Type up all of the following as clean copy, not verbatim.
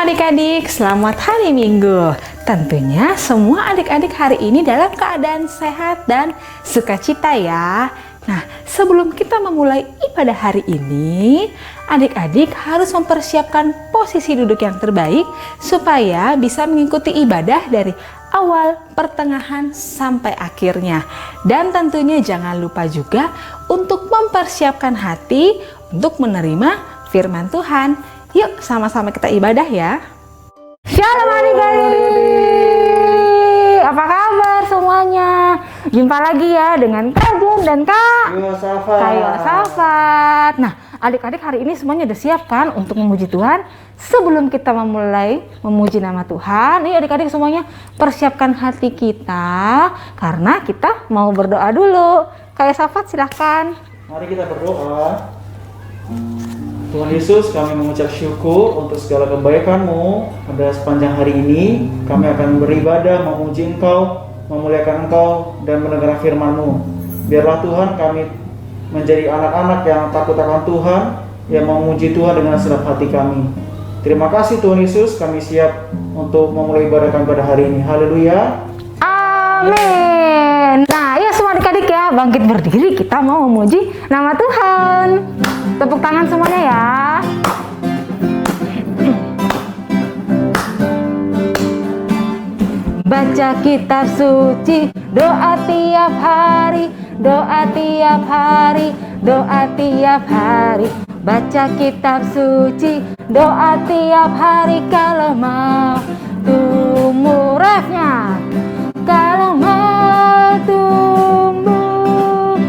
Shalom adik-adik, selamat hari Minggu. Tentunya semua adik-adik hari ini dalam keadaan sehat dan sukacita ya. Nah, sebelum kita memulai ibadah hari ini, adik-adik harus mempersiapkan posisi duduk yang terbaik supaya bisa mengikuti ibadah dari awal, pertengahan, sampai akhirnya. Dan tentunya jangan lupa juga untuk mempersiapkan hati untuk menerima firman Tuhan. Yuk sama-sama kita ibadah ya. Shalom adik-adik, apa kabar semuanya? Jumpa lagi ya dengan Kak Jen dan Kak Yosafat. Nah, adik-adik hari ini semuanya udah siap kan untuk memuji Tuhan? Sebelum kita memulai memuji nama Tuhan, nih adik-adik semuanya persiapkan hati kita karena kita mau berdoa dulu. Kak Yosafat silahkan. Mari kita berdoa. Tuhan Yesus, kami mengucap syukur untuk segala kebaikan-Mu pada sepanjang hari ini. Kami akan beribadah, memuji Engkau, memuliakan Engkau, dan mendengar firman-Mu. Biarlah Tuhan kami menjadi anak-anak yang takut akan Tuhan, yang memuji Tuhan dengan segenap hati kami. Terima kasih Tuhan Yesus, kami siap untuk memulai ibadah kami pada hari ini. Haleluya. Amin. Nah, ya semua adik-adik ya, bangkit berdiri, kita mau memuji nama Tuhan. Tepuk tangan semuanya ya. Baca kitab suci, doa tiap hari, doa tiap hari, doa tiap hari. Baca kitab suci, doa tiap hari kalau mau tumbuh refnya. Kalau mau tumbuh,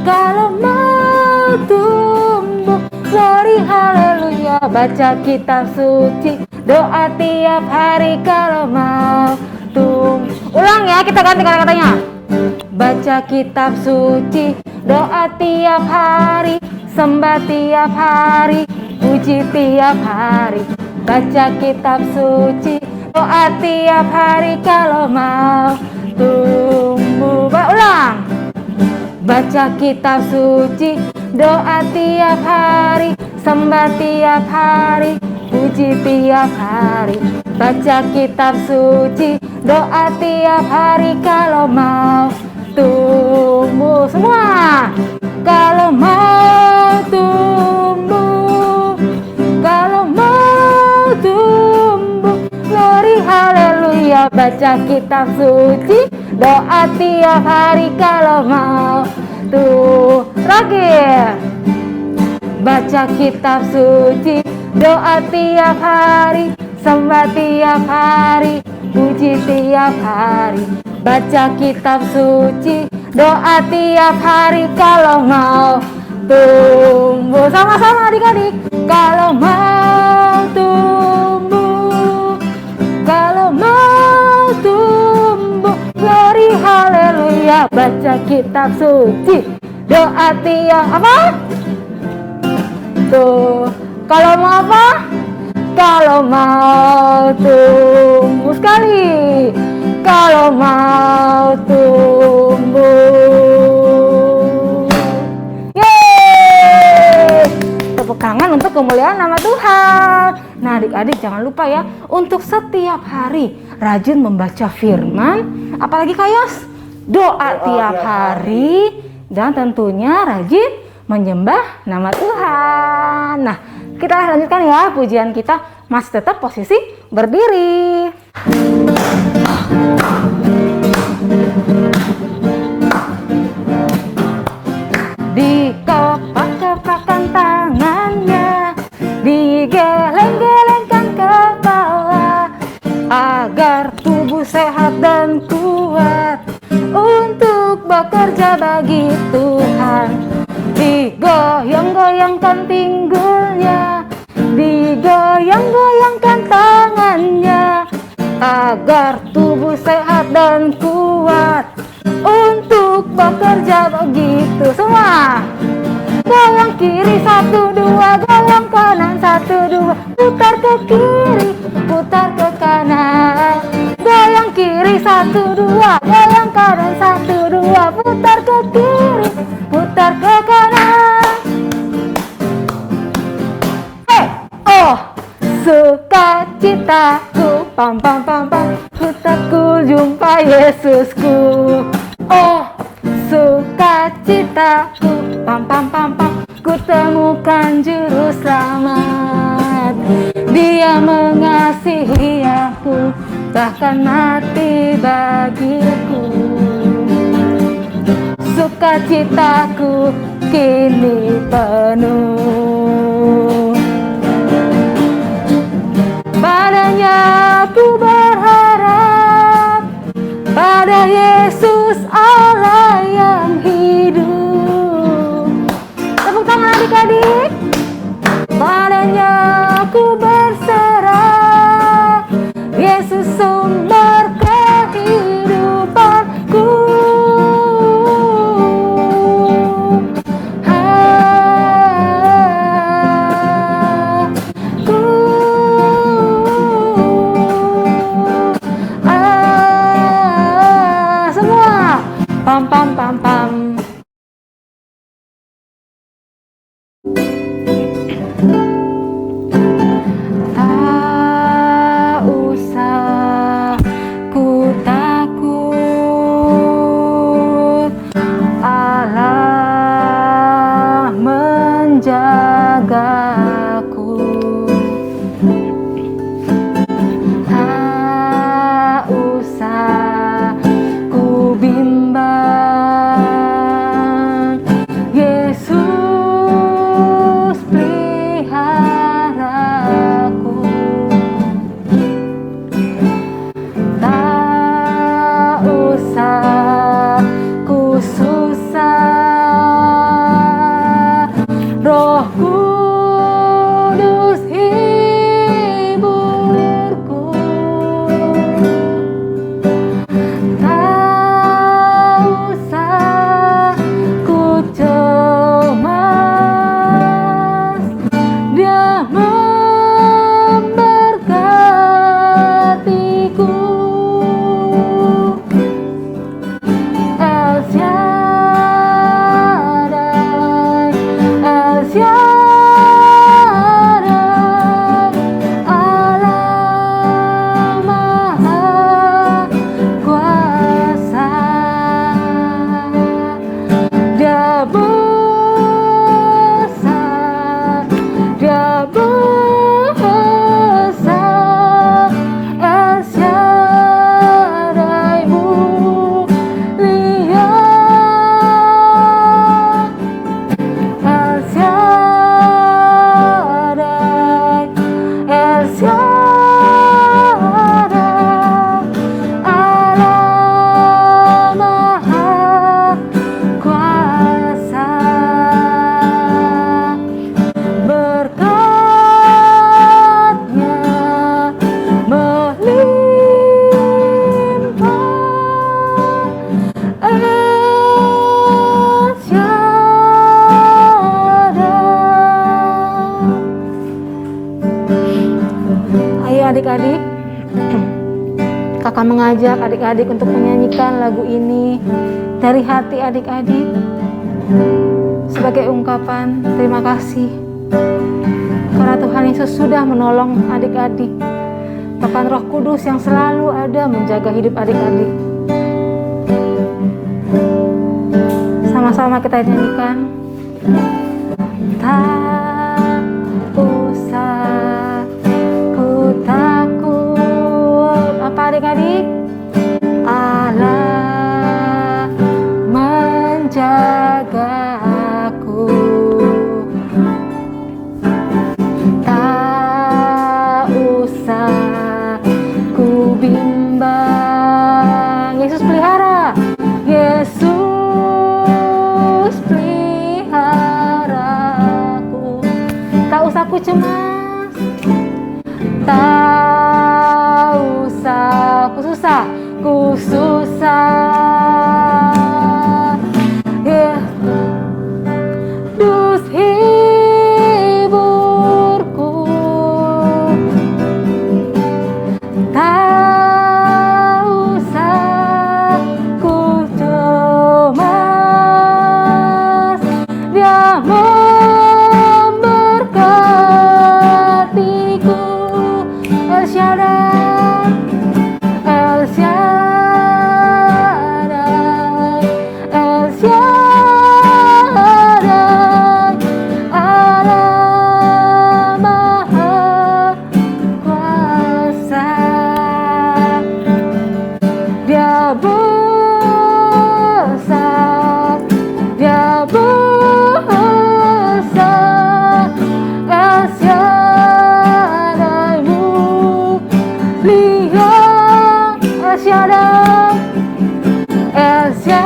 kalau mau tumbuh, glory haleluya. Baca kitab suci, doa tiap hari kalau mau tumbuh. Ulang ya, kita ganti kata-katanya. Baca kitab suci, doa tiap hari, sembah tiap hari, puji tiap hari. Baca kitab suci, doa tiap hari kalau mau tumbuh. Ulang. Baca kitab suci, doa tiap hari, sembah tiap hari, puji tiap hari. Baca kitab suci, doa tiap hari kalau mau tumbuh. Semua. Kalau mau tumbuh, kalau mau tumbuh, glory haleluya. Baca kitab suci, doa tiap hari kalau mau tuh. Terakhir. Baca kitab suci, doa tiap hari, sembah tiap hari, puji tiap hari. Baca kitab suci, doa tiap hari kalau mau tumbuh. Sama-sama adik-adik. Kalau mau tumbuh, kalau mau tumbuh, glory haleluya. Baca kitab suci, doa tiap apa? Tuh. Kalau mau apa? Kalau mau tumbuh sekali. Kalau mau tumbuh. Yeay! Tepuk tangan untuk kemuliaan nama Tuhan. Nah adik-adik jangan lupa ya, untuk setiap hari rajin membaca firman. Apalagi Kak Yos? Doa tiap hari. Dan tentunya rajin menyembah nama Tuhan. Nah kita lanjutkan ya pujian kita. Masih tetap posisi berdiri. Dikepak-kepakkan tangannya, digeleng-gelengkan kepala, agar tubuh sehat dan kuat untuk bekerja bagi Tuhan. Digoyang-goyangkan pinggulnya, digoyang-goyangkan tangannya, agar tubuh sehat dan kuat untuk bekerja begitu. Semua. Goyang kiri 1, 2, goyang kanan 1, 2, putar ke kiri, putar ke kanan. Goyang kiri 1, 2, goyang kanan 1, 2, putar ke kiri, putar ke kanan. Oh, sukacita jumpa Yesusku. Oh, sukacitaku, pam pam pam pam, ku temukan juru selamat. Dia mengasihi aku, bahkan mati bagiku. Sukacitaku kini penuh. Padanya ku berharap, pada Yesus Allah yang hidup. Tepuk tangan adik-adik. Padanya ku berserah, Yesus sumber kehidupanku. Semua pam pam pam pam. Tak usah ku takut, Allah menjagaku. Tak usah ku bimbang, Yesus peliharaku. Tak usah ku susah, Roh Kudus hiburku. Tak usah ku cemas, Dia memberkatiku. El Shaddai, El Shaddai, Allah Maha Kuasa. Dia besar, Dia besar, El Shaddai mulia, El Shaddai, El Shaddai, Allah Maha Kuasa. Berkatnya melimpah, El Shaddai. Ayo adik-adik, kakak mengajak adik-adik untuk menyanyikan lagu ini dari hati adik-adik sebagai ungkapan terima kasih karena Tuhan Yesus sudah menolong adik-adik, bahkan Roh Kudus yang selalu ada menjaga hidup adik-adik. Sama-sama kita nyanyikan. Tak usah ku takut, apa adik-adik? Allah menjagaku. Tak usah ku bimbang, Yesus pelihara, Yesus peliharaku. Tak usah ku cemas, tak usah ku susah, ku susah, Yesus hiburku. Tak usah ku cemas, Dia memberkatiku. El Shaddai, El Shaddai, El Shaddai,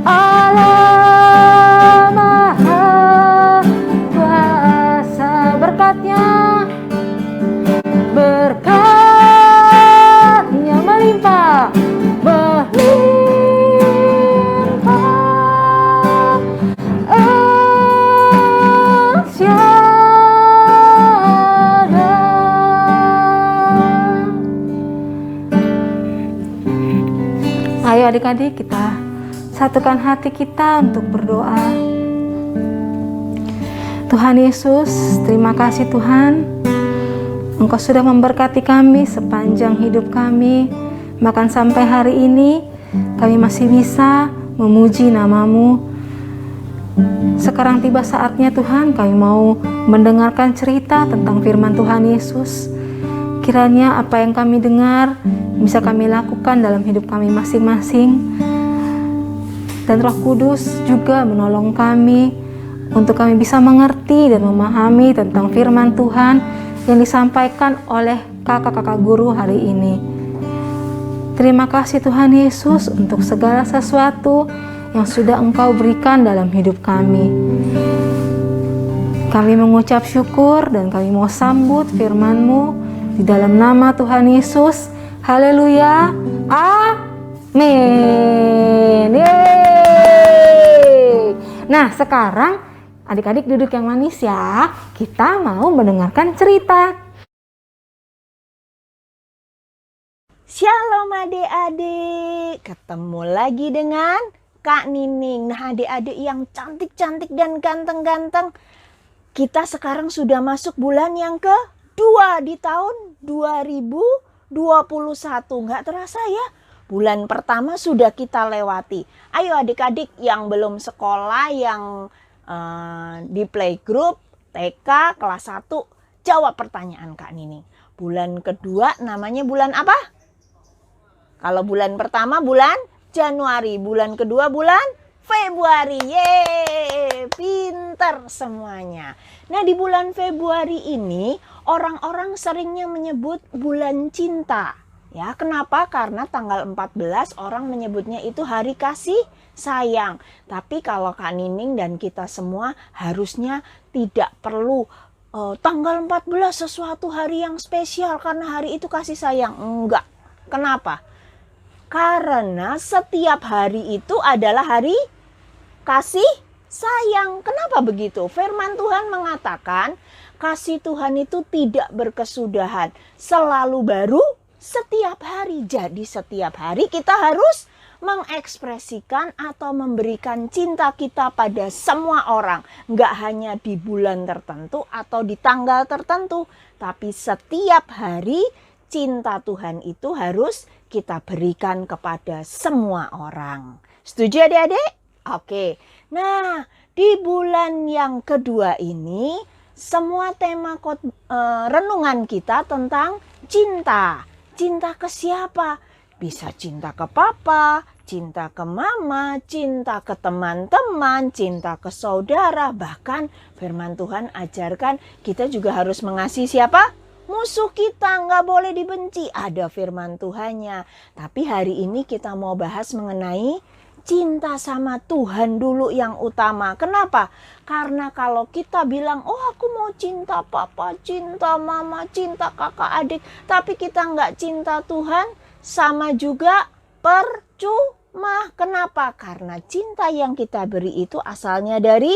Allah Maha Kuasa. Berkatnya melimpah, melimpah. El Shaddai. Ayo adik-adik, kita satukan hati kita untuk berdoa. Tuhan Yesus, terima kasih Tuhan, Engkau sudah memberkati kami sepanjang hidup kami. Bahkan sampai hari ini kami masih bisa memuji nama-Mu. Sekarang tiba saatnya Tuhan, kami mau mendengarkan cerita tentang firman Tuhan Yesus. Kiranya apa yang kami dengar bisa kami lakukan dalam hidup kami masing-masing. Dan Roh Kudus juga menolong kami untuk kami bisa mengerti dan memahami tentang firman Tuhan yang disampaikan oleh kakak-kakak guru hari ini. Terima kasih Tuhan Yesus untuk segala sesuatu yang sudah Engkau berikan dalam hidup kami. Kami mengucap syukur dan kami mau sambut firman-Mu di dalam nama Tuhan Yesus. Haleluya. Amin. Yeay. Nah, sekarang adik-adik duduk yang manis ya. Kita mau mendengarkan cerita. Shalom adik-adik, ketemu lagi dengan Kak Nining. Nah adik-adik yang cantik-cantik dan ganteng-ganteng, kita sekarang sudah masuk bulan yang kedua di tahun 2021. Nggak terasa ya, bulan pertama sudah kita lewati. Ayo adik-adik yang belum sekolah, yang di playgroup, TK, kelas 1, jawab pertanyaan Kak Nining. Bulan kedua namanya bulan apa? Kalau bulan pertama bulan Januari, bulan kedua bulan Februari. Yeay, pinter semuanya. Nah di bulan Februari ini orang-orang seringnya menyebut bulan cinta. Ya, kenapa? Karena tanggal 14 orang menyebutnya itu hari kasih sayang. Tapi kalau Kak Nining dan kita semua harusnya tidak perlu tanggal 14 sesuatu hari yang spesial karena hari itu kasih sayang. Enggak. Kenapa? Karena setiap hari itu adalah hari kasih sayang. Kenapa begitu? Firman Tuhan mengatakan kasih Tuhan itu tidak berkesudahan, selalu baru setiap hari. Jadi setiap hari kita harus mengekspresikan atau memberikan cinta kita pada semua orang. Nggak hanya di bulan tertentu atau di tanggal tertentu, tapi setiap hari cinta Tuhan itu harus kita berikan kepada semua orang. Setuju adik-adik? Oke. Nah, di bulan yang kedua ini semua tema renungan kita tentang cinta. Cinta ke siapa? Bisa cinta ke papa, cinta ke mama, cinta ke teman-teman, cinta ke saudara. Bahkan firman Tuhan ajarkan kita juga harus mengasihi siapa? Musuh kita, nggak boleh dibenci. Ada firman Tuhannya. Tapi hari ini kita mau bahas mengenai cinta sama Tuhan dulu yang utama. Kenapa? Karena kalau kita bilang, oh aku mau cinta papa, cinta mama, cinta kakak adik, tapi kita nggak cinta Tuhan, sama juga percuma. Kenapa? Karena cinta yang kita beri itu asalnya dari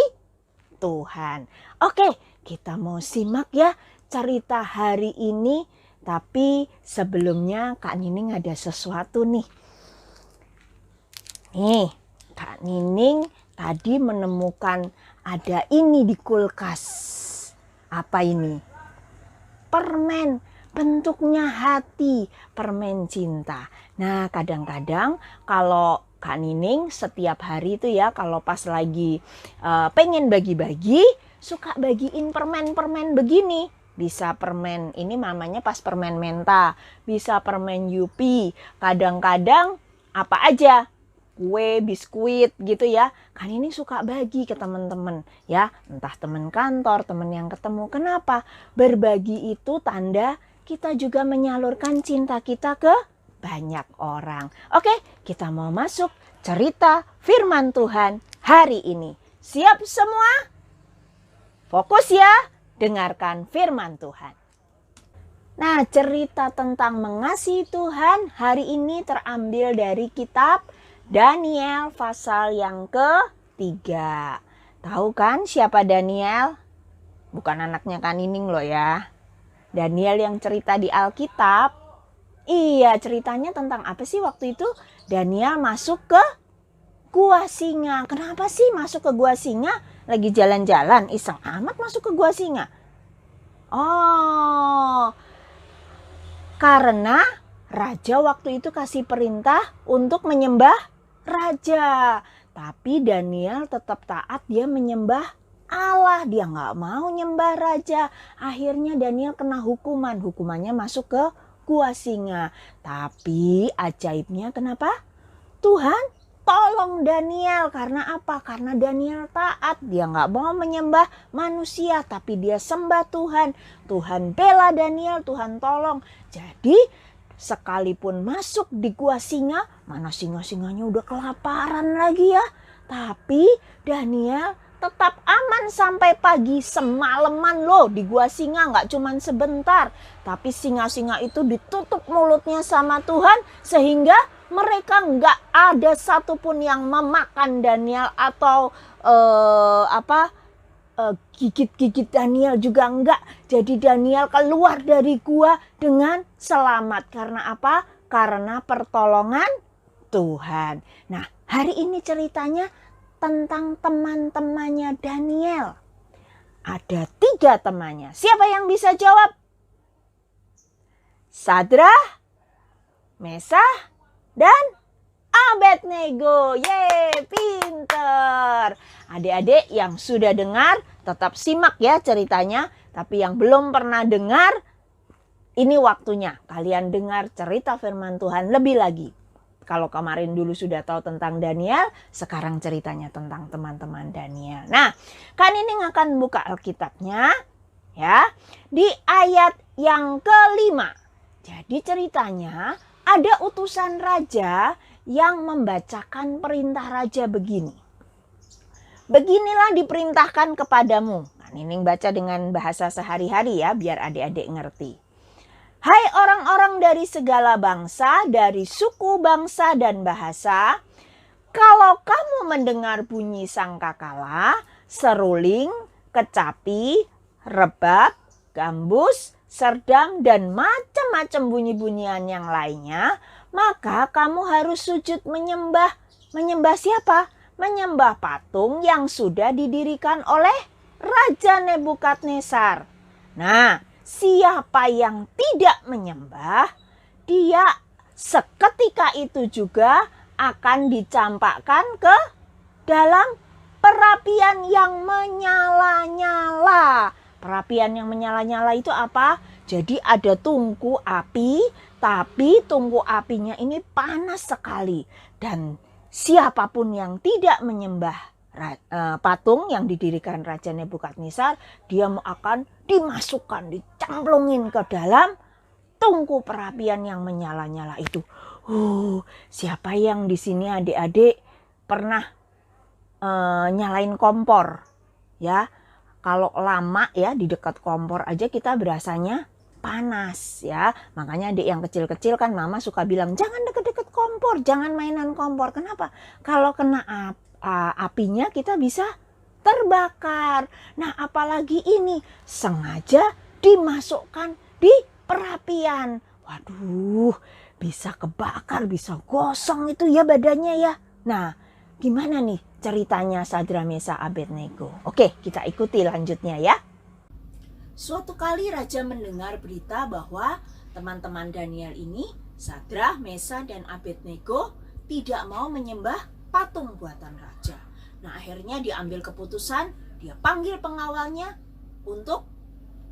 Tuhan. Oke, kita mau simak ya cerita hari ini. Tapi sebelumnya Kak Nining ada sesuatu nih. Nih, Kak Nining tadi menemukan ada ini di kulkas. Apa ini? Permen, bentuknya hati, permen cinta. Nah, kadang-kadang kalau Kak Nining setiap hari itu ya, kalau pas lagi pengen bagi-bagi, suka bagiin permen-permen begini. Bisa permen, ini namanya pas permen menta, bisa permen Yupi, kadang-kadang apa aja. kue, biskuit gitu ya. Kan ini suka bagi ke teman-teman ya, entah teman kantor, teman yang ketemu. Kenapa? Berbagi itu tanda kita juga menyalurkan cinta kita ke banyak orang. Oke, kita mau masuk cerita firman Tuhan hari ini. Siap semua? Fokus ya, dengarkan firman Tuhan. Nah, cerita tentang mengasihi Tuhan hari ini terambil dari kitab Daniel pasal yang ketiga. Tahu kan siapa Daniel? Bukan anaknya Kak Nining loh ya. Daniel yang cerita di Alkitab. Iya, ceritanya tentang apa sih waktu itu? Daniel masuk ke gua singa. Kenapa sih masuk ke gua singa? Lagi jalan-jalan, iseng amat masuk ke gua singa. Oh, karena raja waktu itu kasih perintah untuk menyembah raja. Tapi Daniel tetap taat, dia menyembah Allah. Dia nggak mau nyembah raja. Akhirnya Daniel kena hukuman. Hukumannya masuk ke gua singa. Tapi ajaibnya kenapa? Tuhan tolong Daniel. Karena apa? Karena Daniel taat. Dia nggak mau menyembah manusia, tapi dia sembah Tuhan. Tuhan bela Daniel, Tuhan tolong. Jadi sekalipun masuk di gua singa, mana singa-singanya udah kelaparan lagi ya. Tapi Daniel tetap aman sampai pagi, semalaman loh di gua singa, nggak cuman sebentar. Tapi singa-singa itu ditutup mulutnya sama Tuhan sehingga mereka nggak ada satupun yang memakan Daniel atau gigit-gigit Daniel juga enggak. Jadi Daniel keluar dari gua dengan selamat. Karena apa? Karena pertolongan Tuhan. Nah, hari ini ceritanya tentang teman-temannya Daniel. Ada 3 temannya. Siapa yang bisa jawab? Sadrah, Mesah, dan Abednego. Yeay, pinter. Adik-adik yang sudah dengar tetap simak ya ceritanya. Tapi yang belum pernah dengar, ini waktunya kalian dengar cerita firman Tuhan lebih lagi. Kalau kemarin dulu sudah tahu tentang Daniel, sekarang ceritanya tentang teman-teman Daniel. Nah, Kak Nining akan buka Alkitabnya ya di ayat yang ke-5. Jadi ceritanya ada utusan raja yang membacakan perintah raja begini. Beginilah diperintahkan kepadamu. Kak Nining baca dengan bahasa sehari-hari ya, biar adik-adik ngerti. Hai orang-orang dari segala bangsa, dari suku, bangsa, dan bahasa, kalau kamu mendengar bunyi sangkakala, seruling, kecapi, rebab, gambus, serdam, dan macam-macam bunyi-bunyian yang lainnya, maka kamu harus sujud menyembah. Menyembah siapa? Menyembah patung yang sudah didirikan oleh Raja Nebukadnezar. Nah, siapa yang tidak menyembah, dia seketika itu juga akan dicampakkan ke dalam perapian yang menyala-nyala. Perapian yang menyala-nyala itu apa? Jadi ada tungku api, tapi tungku apinya ini panas sekali. Dan siapapun yang tidak menyembah patung yang didirikan Raja Nebukadnezar, dia akan dimasukkan, dicemplungin ke dalam tungku perapian yang menyala-nyala itu. Siapa yang di sini adik-adik pernah nyalain kompor? Ya, kalau lama ya di dekat kompor aja kita berasanya panas ya. Makanya adik yang kecil-kecil kan mama suka bilang jangan deket-deket kompor, jangan mainan kompor. Kenapa? Kalau kena apinya kita bisa terbakar. Nah, apalagi ini sengaja dimasukkan di perapian. Waduh, bisa kebakar, bisa gosong itu ya badannya ya. Nah, gimana nih ceritanya Sadrah, Mesah, Abednego? Oke, kita ikuti lanjutnya ya. Suatu kali raja mendengar berita bahwa teman-teman Daniel ini, Sadrah, Mesah, dan Abednego tidak mau menyembah patung buatan raja. Nah, akhirnya diambil keputusan, dia panggil pengawalnya untuk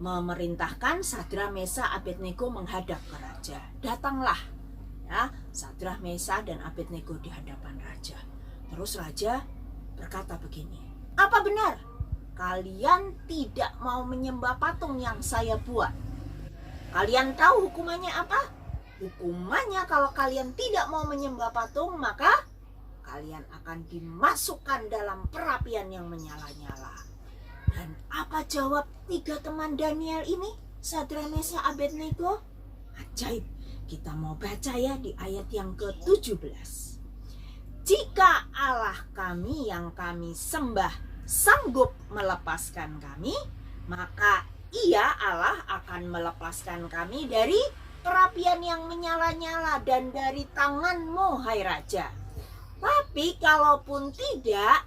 memerintahkan Sadrah, Mesah, Abednego menghadap ke raja. Datanglah ya Sadrah, Mesah, dan Abednego di hadapan raja. Terus raja berkata begini, "Apa benar kalian tidak mau menyembah patung yang saya buat? Kalian tahu hukumannya apa? Hukumannya kalau kalian tidak mau menyembah patung, maka kalian akan dimasukkan dalam perapian yang menyala-nyala." Dan apa jawab 3 teman Daniel ini? Sadrah, Mesah, Abednego? Ajaib. Kita mau baca ya di ayat yang ke-17. "Jika Allah kami yang kami sembah sanggup melepaskan kami, maka Ia Allah akan melepaskan kami dari perapian yang menyala-nyala dan dari tanganmu, hai Raja. Tapi kalaupun tidak,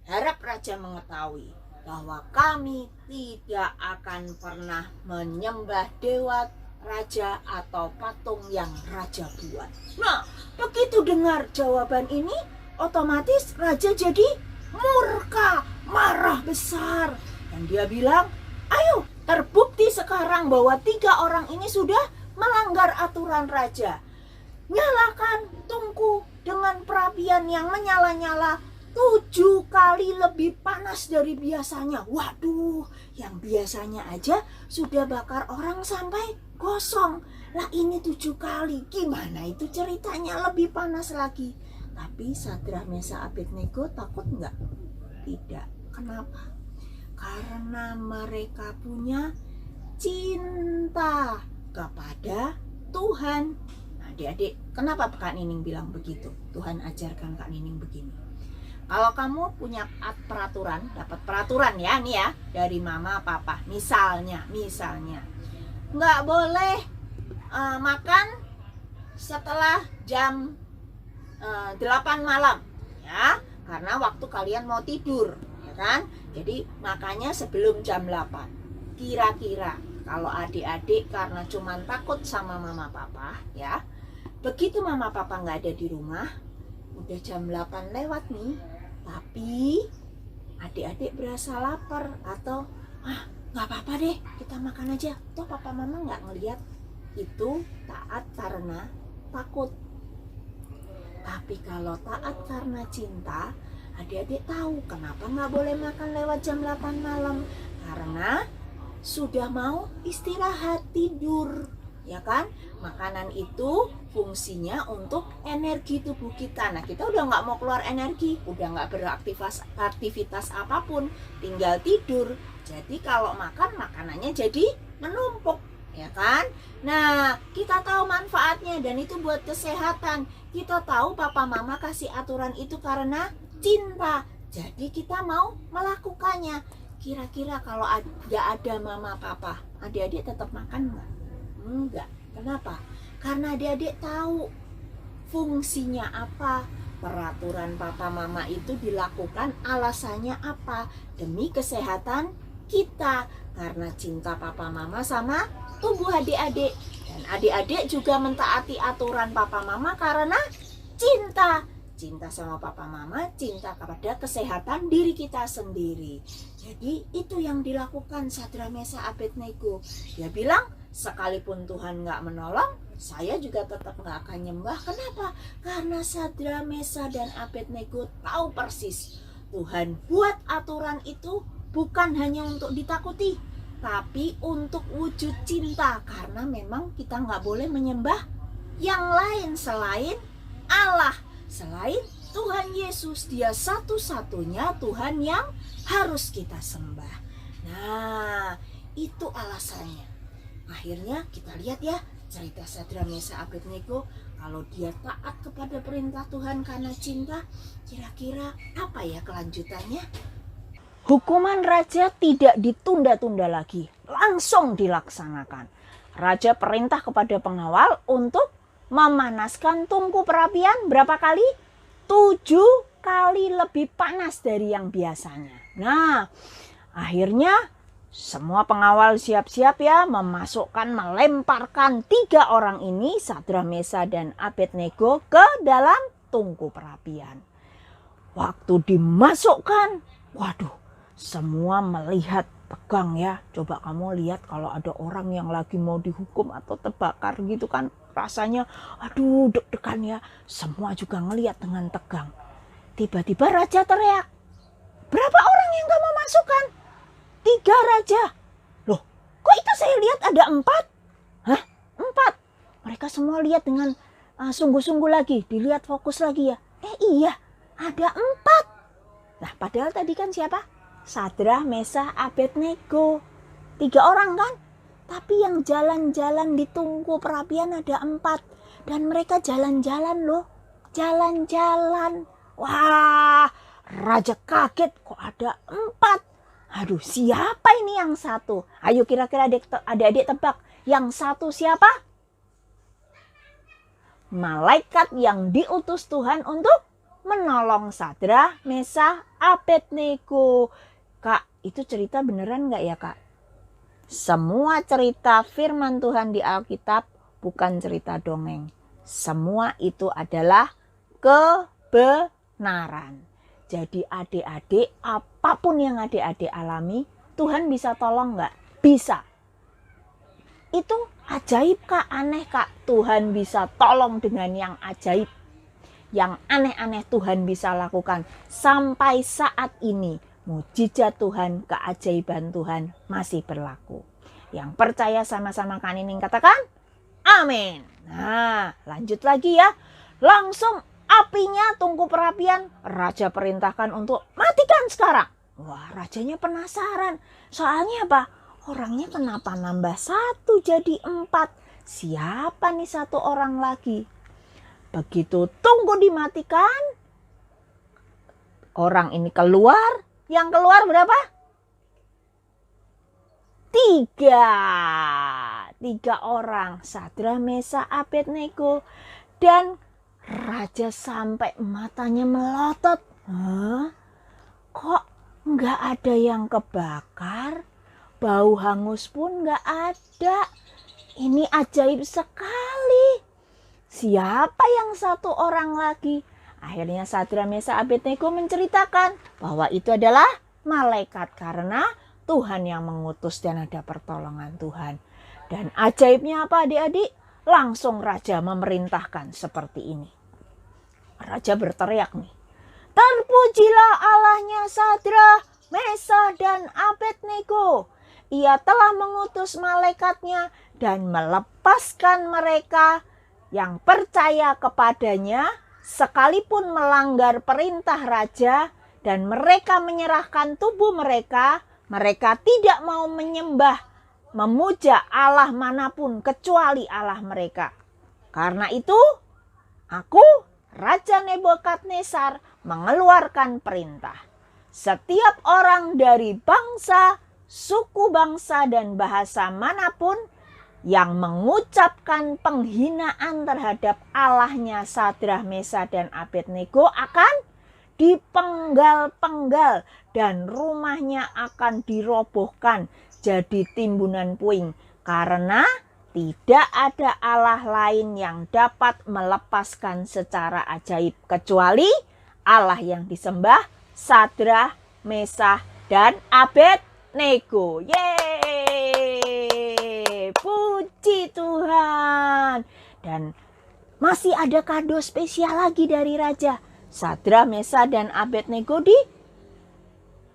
harap Raja mengetahui bahwa kami tidak akan pernah menyembah dewa raja atau patung yang raja buat." Nah, begitu dengar jawaban ini, otomatis raja jadi murka, marah besar. Dan dia bilang, "Ayo, terbukti sekarang bahwa 3 orang ini sudah melanggar aturan raja. Nyalakan tungku dengan perapian yang menyala-nyala 7 kali lebih panas dari biasanya." Waduh, yang biasanya aja sudah bakar orang sampai gosong. Lah ini 7 kali, gimana itu ceritanya lebih panas lagi? Tapi Sadrah, Mesah, Abednego takut enggak? Tidak. Kenapa? Karena mereka punya cinta kepada Tuhan. Nah, adik-adik, kenapa Kak Nining bilang begitu? Tuhan ajarkan Kak Nining begini. Kalau kamu punya peraturan, dapat peraturan ya, nih ya, dari mama, papa. Misalnya, nggak boleh makan setelah jam 8 malam, ya, karena waktu kalian mau tidur, ya kan? Jadi makanya sebelum jam 8. Kira-kira kalau adik-adik karena cuman takut sama mama papa, ya, begitu mama papa nggak ada di rumah, udah jam 8 lewat nih, tapi adik-adik berasa lapar atau nggak apa-apa deh, kita makan aja, toh papa mama nggak ngeliat. Itu taat karena takut. Tapi kalau taat karena cinta, adik-adik tahu kenapa nggak boleh makan lewat jam 8 malam. Karena sudah mau istirahat, tidur, ya kan? Makanan itu fungsinya untuk energi tubuh kita. Nah, kita udah nggak mau keluar energi, udah nggak beraktivitas apapun, tinggal tidur. Jadi kalau makan, makanannya jadi menumpuk, ya kan? Nah, kita tahu manfaatnya dan itu buat kesehatan. Kita tahu papa mama kasih aturan itu karena cinta. Jadi kita mau melakukannya. Kira-kira kalau nggak ada mama papa, adik-adik tetap makan nggak? Enggak. Kenapa? Karena adik-adik tahu fungsinya apa. Peraturan papa mama itu dilakukan alasannya apa? Demi kesehatan kita. Karena cinta papa mama sama tubuh adik-adik. Dan adik-adik juga mentaati aturan papa mama karena cinta. Cinta sama papa mama, cinta kepada kesehatan diri kita sendiri. Jadi itu yang dilakukan Sadrah, Mesah, Abednego. Dia bilang, sekalipun Tuhan nggak menolong, saya juga tetap nggak akan nyembah. Kenapa? Karena Sadrah, Mesah, dan Abednego tahu persis Tuhan buat aturan itu bukan hanya untuk ditakuti, tapi untuk wujud cinta. Karena memang kita nggak boleh menyembah yang lain selain Allah. Selain Tuhan Yesus, dia satu-satunya Tuhan yang harus kita sembah. Nah, itu alasannya. Akhirnya kita lihat ya cerita Sadrah, Mesah, Abednego. Kalau dia taat kepada perintah Tuhan karena cinta, kira-kira apa ya kelanjutannya? Hukuman raja tidak ditunda-tunda lagi, langsung dilaksanakan. Raja perintah kepada pengawal untuk memanaskan tungku perapian berapa kali? 7 kali lebih panas dari yang biasanya. Nah, akhirnya semua pengawal siap-siap ya melemparkan 3 orang ini, Sadrah, Mesah, dan Abednego ke dalam tungku perapian. Waktu dimasukkan, waduh, semua melihat tegang ya. Coba kamu lihat kalau ada orang yang lagi mau dihukum atau terbakar gitu kan, rasanya aduh deg-degan ya. Semua juga ngelihat dengan tegang. Tiba-tiba raja teriak, berapa orang yang kamu masukkan? 3 raja. Loh, kok itu saya lihat ada 4? Hah? 4? Mereka semua lihat dengan sungguh-sungguh lagi, dilihat fokus lagi ya. Iya, ada 4. Nah, padahal tadi kan siapa? Sadrah, Mesah, Abednego. 3 orang kan? Tapi yang jalan-jalan di tungku perapian ada 4. Dan mereka jalan-jalan loh. Jalan-jalan. Wah, raja kaget kok ada 4. Aduh, siapa ini yang satu? Ayo kira-kira adik-adik tebak. Yang satu siapa? Malaikat yang diutus Tuhan untuk menolong Sadrah, Mesah, Abednego. Kak, itu cerita beneran nggak ya kak? Semua cerita firman Tuhan di Alkitab bukan cerita dongeng. Semua itu adalah kebenaran. Jadi adik-adik, apapun yang adik-adik alami, Tuhan bisa tolong nggak? Bisa. Itu ajaib kak, aneh kak. Tuhan bisa tolong dengan yang ajaib. Yang aneh-aneh Tuhan bisa lakukan. Sampai saat ini, mujizat Tuhan, keajaiban Tuhan masih berlaku. Yang percaya sama-sama Kak Nining katakan, amin. Nah, lanjut lagi ya. Langsung apinya tungku perapian, raja perintahkan untuk matikan sekarang. Wah, rajanya penasaran. Soalnya apa? Orangnya kenapa nambah 1 jadi 4? Siapa nih 1 orang lagi? Begitu tunggu dimatikan, orang ini keluar. Yang keluar berapa? 3 orang. Sadrah, Mesah, Abednego. Dan raja sampai matanya melotot. Hah? Kok nggak ada yang kebakar? Bau hangus pun nggak ada. Ini ajaib sekali. Siapa yang 1 orang lagi? Akhirnya Sadrah, Mesah, Abednego menceritakan bahwa itu adalah malaikat karena Tuhan yang mengutus dan ada pertolongan Tuhan. Dan ajaibnya apa adik-adik? Langsung raja memerintahkan seperti ini. Raja berteriak nih. Terpujilah Allahnya Sadrah, Mesah, dan Abednego. Ia telah mengutus malaikatnya dan melepaskan mereka yang percaya kepadanya sekalipun melanggar perintah raja dan mereka menyerahkan tubuh mereka, mereka tidak mau menyembah, memuja Allah manapun kecuali Allah mereka. Karena itu, aku, Raja Nebukadnezar, mengeluarkan perintah. Setiap orang dari bangsa, suku bangsa, dan bahasa manapun yang mengucapkan penghinaan terhadap Allahnya Sadrah, Mesah, dan Abednego akan dipenggal-penggal dan rumahnya akan dirobohkan jadi timbunan puing karena tidak ada Allah lain yang dapat melepaskan secara ajaib kecuali Allah yang disembah, Sadrah, Mesah, dan Abednego. Yeay! Puji Tuhan. Dan masih ada kado spesial lagi dari raja. Sadrah, Mesah, dan Abednego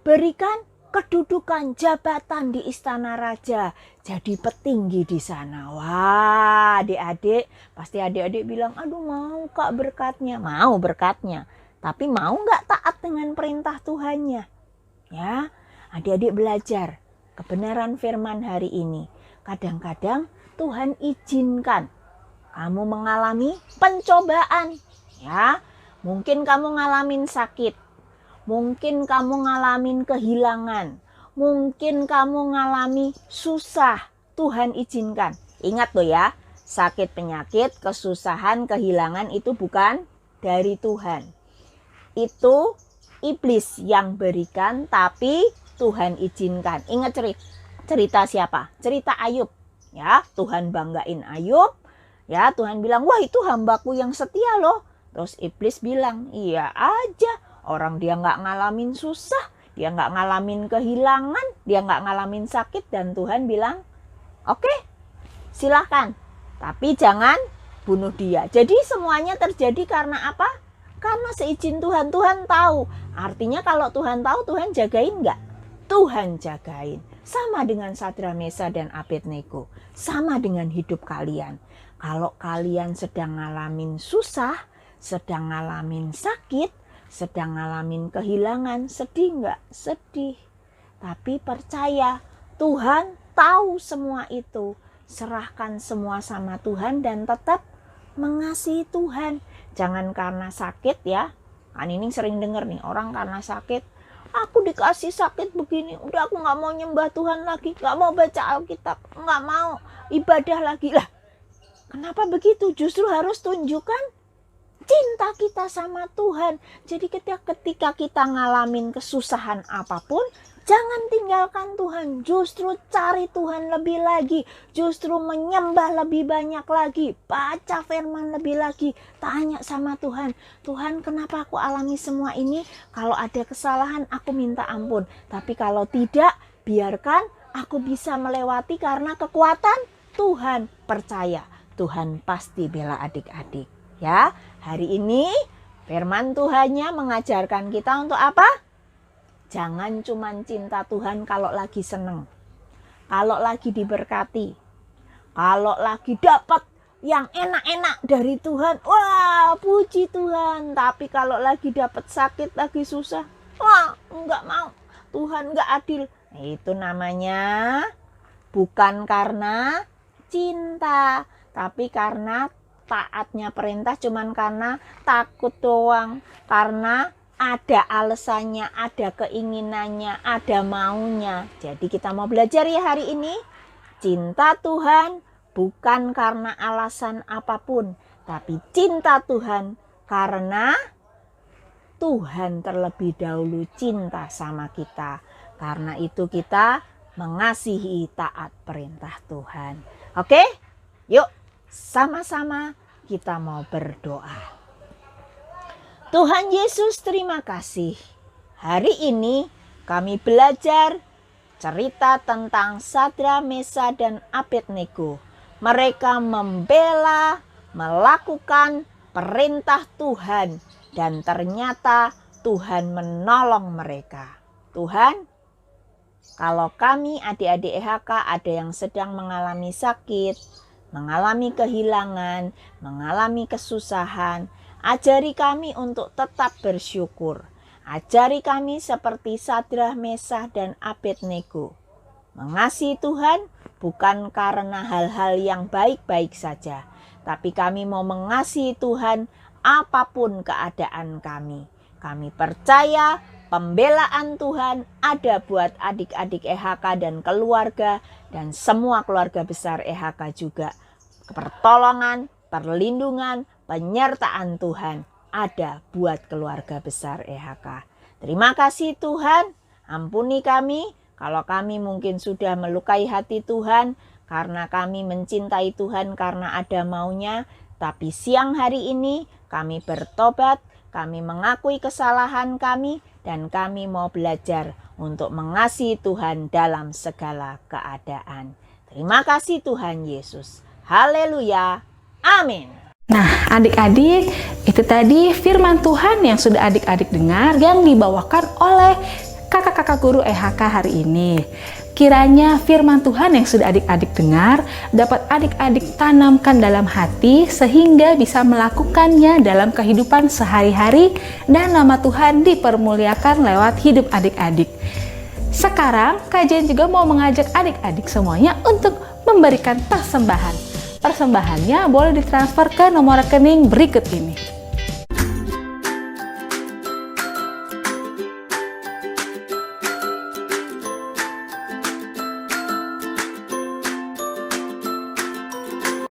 diberikan kedudukan jabatan di istana raja. Jadi petinggi di sana. Wah, adik-adik, pasti adik-adik bilang, aduh mau kak berkatnya. Mau berkatnya. Tapi mau nggak taat dengan perintah Tuhannya? Ya, adik-adik belajar kebenaran firman hari ini. Kadang-kadang Tuhan izinkan kamu mengalami pencobaan. Ya, mungkin kamu ngalamin sakit. Mungkin kamu ngalamin kehilangan. Mungkin kamu ngalami susah. Tuhan izinkan. Ingat loh ya, sakit, penyakit, kesusahan, kehilangan itu bukan dari Tuhan. Itu iblis yang berikan, tapi Tuhan izinkan. Ingat cerita siapa? Cerita Ayub. Ya, Tuhan banggain Ayub. Ya, Tuhan bilang, wah itu hambaku yang setia loh. Terus iblis bilang, iya aja. Orang dia nggak ngalamin susah, dia nggak ngalamin kehilangan, dia nggak ngalamin sakit. Dan Tuhan bilang, oke, silahkan. Tapi jangan bunuh dia. Jadi semuanya terjadi karena apa? Karena seizin Tuhan. Tuhan tahu. Artinya kalau Tuhan tahu, Tuhan jagain nggak? Tuhan jagain. Sama dengan Sadrak, Mesakh, dan Abednego. Sama dengan hidup kalian. Kalau kalian sedang ngalamin susah, sedang ngalamin sakit, sedang ngalamin kehilangan, sedih nggak? Sedih. Tapi percaya, Tuhan tahu semua itu. Serahkan semua sama Tuhan dan tetap mengasihi Tuhan. Jangan karena sakit ya. Kan ini sering dengar nih, orang karena sakit, aku dikasih sakit begini, udah aku nggak mau nyembah Tuhan lagi, nggak mau baca Alkitab, nggak mau ibadah lagi. Lah, kenapa begitu? Justru harus tunjukkan cinta kita sama Tuhan. Jadi ketika kita ngalamin kesusahan apapun, jangan tinggalkan Tuhan. Justru cari Tuhan lebih lagi. Justru menyembah lebih banyak lagi. Baca firman lebih lagi. Tanya sama Tuhan. Tuhan, kenapa aku alami semua ini? Kalau ada kesalahan, aku minta ampun. Tapi kalau tidak, biarkan aku bisa melewati karena kekuatan Tuhan. Percaya, Tuhan pasti bela adik-adik. Ya, hari ini firman Tuhannya mengajarkan kita untuk apa? Jangan cuma cinta Tuhan kalau lagi seneng, kalau lagi diberkati, kalau lagi dapat yang enak-enak dari Tuhan, wah puji Tuhan. Tapi kalau lagi dapat sakit, lagi susah, wah enggak mau, Tuhan enggak adil. Itu namanya bukan karena cinta, tapi karena taatnya perintah cuman karena takut doang, karena ada alasannya, ada keinginannya, ada maunya. Jadi kita mau belajar ya hari ini, cinta Tuhan bukan karena alasan apapun, tapi cinta Tuhan karena Tuhan terlebih dahulu cinta sama kita. Karena itu kita mengasihi taat perintah Tuhan. Oke? Yuk sama-sama kita mau berdoa. Tuhan Yesus, terima kasih. Hari ini kami belajar cerita tentang Sadrak, Mesakh, dan Abednego. Mereka membela, melakukan perintah Tuhan, dan ternyata Tuhan menolong mereka. Tuhan, kalau kami adik-adik EHK ada yang sedang mengalami sakit, mengalami kehilangan, mengalami kesusahan, ajari kami untuk tetap bersyukur. Ajari kami seperti Sadrak, Mesakh, dan Abednego. Mengasihi Tuhan bukan karena hal-hal yang baik-baik saja, tapi kami mau mengasihi Tuhan apapun keadaan kami. Kami percaya pembelaan Tuhan ada buat adik-adik EHK dan keluarga, dan semua keluarga besar EHK juga. Pertolongan, perlindungan, penyertaan Tuhan ada buat keluarga besar EHK. Terima kasih Tuhan, ampuni kami kalau kami mungkin sudah melukai hati Tuhan karena kami mencintai Tuhan karena ada maunya. Tapi siang hari ini kami bertobat, kami mengakui kesalahan kami, dan kami mau belajar untuk mengasihi Tuhan dalam segala keadaan. Terima kasih Tuhan Yesus. Haleluya. Amin. Nah, adik-adik, itu tadi firman Tuhan yang sudah adik-adik dengar yang dibawakan oleh kakak-kakak guru EHK hari ini. Kiranya firman Tuhan yang sudah adik-adik dengar dapat adik-adik tanamkan dalam hati sehingga bisa melakukannya dalam kehidupan sehari-hari dan nama Tuhan dipermuliakan lewat hidup adik-adik. Sekarang kajian juga mau mengajak adik-adik semuanya untuk memberikan persembahan. Persembahannya boleh ditransfer ke nomor rekening berikut ini.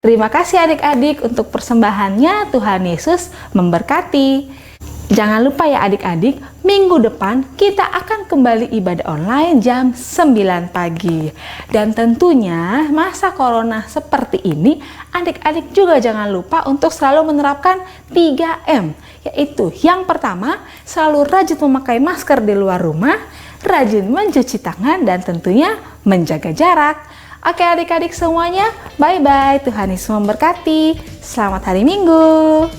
Terima kasih adik-adik untuk persembahannya. Tuhan Yesus memberkati. Jangan lupa ya adik-adik, minggu depan kita akan kembali ibadah online jam 9 pagi. Dan tentunya masa corona seperti ini, adik-adik juga jangan lupa untuk selalu menerapkan 3M. Yaitu yang pertama, selalu rajin memakai masker di luar rumah, rajin mencuci tangan, dan tentunya menjaga jarak. Oke adik-adik semuanya, bye-bye. Tuhan Yesus memberkati. Selamat hari Minggu.